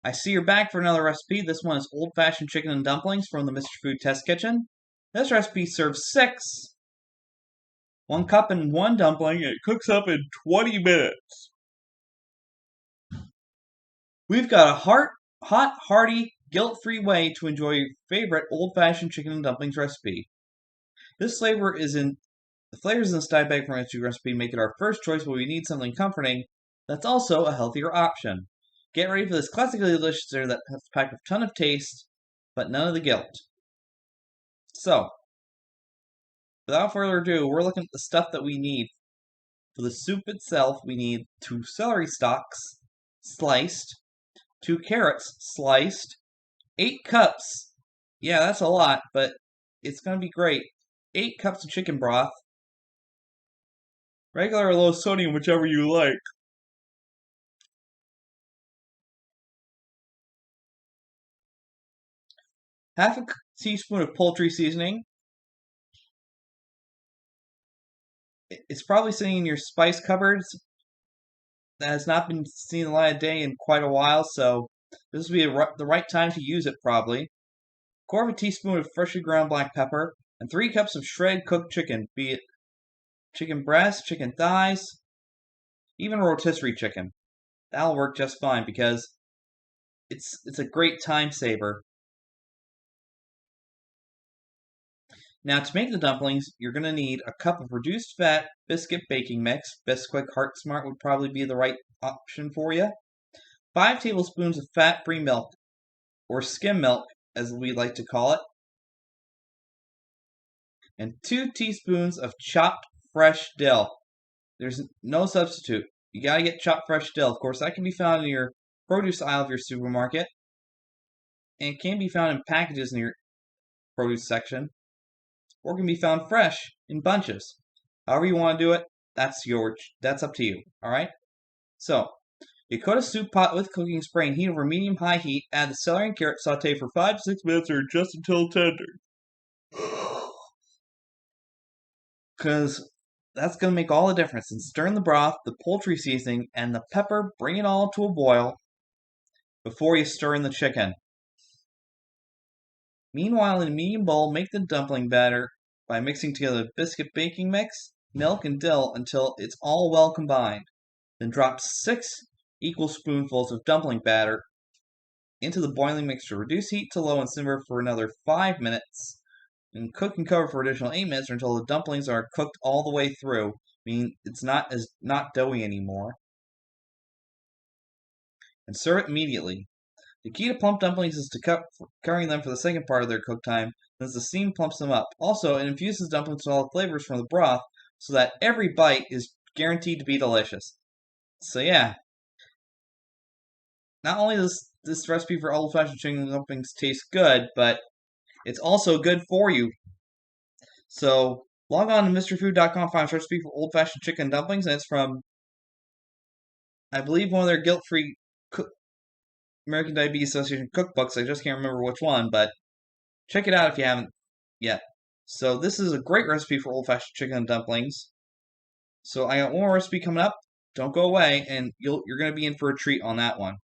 I see you're back for another recipe. This one is old-fashioned chicken and dumplings from the Mr. Food Test Kitchen. This recipe serves 6, 1 cup and 1 dumpling. It cooks up in 20 minutes. We've got a hot, hearty, guilt-free way to enjoy your favorite old-fashioned chicken and dumplings recipe. The flavors in this die bag from recipe make it our first choice, but we need something comforting that's also a healthier option. Get ready for this classically delicious dinner that has packed a ton of taste, but none of the guilt. So, without further ado, we're looking at the stuff that we need. For the soup itself, we need 2 celery stalks, sliced, 2 carrots, sliced, 8 cups. Yeah, that's a lot, but it's going to be great. 8 cups of chicken broth, regular or low sodium, whichever you like. Half a teaspoon of poultry seasoning. It's probably sitting in your spice cupboard that has not been seen the light of day in quite a while, so this would be the right time to use it probably. 1/4 teaspoon of freshly ground black pepper, and 3 cups of shredded cooked chicken, be it chicken breast, chicken thighs, even rotisserie chicken. That'll work just fine because it's a great time saver. Now, to make the dumplings, you're going to need a cup of reduced fat biscuit baking mix. Bisquick Heart Smart would probably be the right option for you. 5 tablespoons of fat-free milk, or skim milk, as we like to call it. And 2 teaspoons of chopped fresh dill. There's no substitute. You gotta get chopped fresh dill. Of course, that can be found in your produce aisle of your supermarket. And it can be found in packages in your produce section. Or can be found fresh in bunches. However you want to do it, that's up to you. Alright? So, you coat a soup pot with cooking spray and heat over medium-high heat. Add the celery and carrot, saute for 5 to 6 minutes or just until tender. Because that's going to make all the difference. And stir in the broth, the poultry seasoning, and the pepper. Bring it all to a boil before you stir in the chicken. Meanwhile, in a medium bowl, make the dumpling batter by mixing together the biscuit baking mix, milk, and dill until it's all well combined. Then drop 6 equal spoonfuls of dumpling batter into the boiling mixture. Reduce heat to low and simmer for another 5 minutes. And cook and cover for additional 8 minutes until the dumplings are cooked all the way through, meaning it's not doughy anymore. And serve it immediately. The key to plump dumplings is to covering them for the second part of their cook time, since the steam plumps them up. Also, it infuses dumplings with all the flavors from the broth, so that every bite is guaranteed to be delicious. So yeah, not only does this recipe for old-fashioned chicken dumplings taste good, but it's also good for you. So log on to MrFood.com, find a recipe for old-fashioned chicken dumplings, and it's from, I believe, one of their guilt-free American Diabetes Association cookbooks. I just can't remember which one, but check it out if you haven't yet. So this is a great recipe for old-fashioned chicken and dumplings. So I got one more recipe coming up. Don't go away, and you're going to be in for a treat on that one.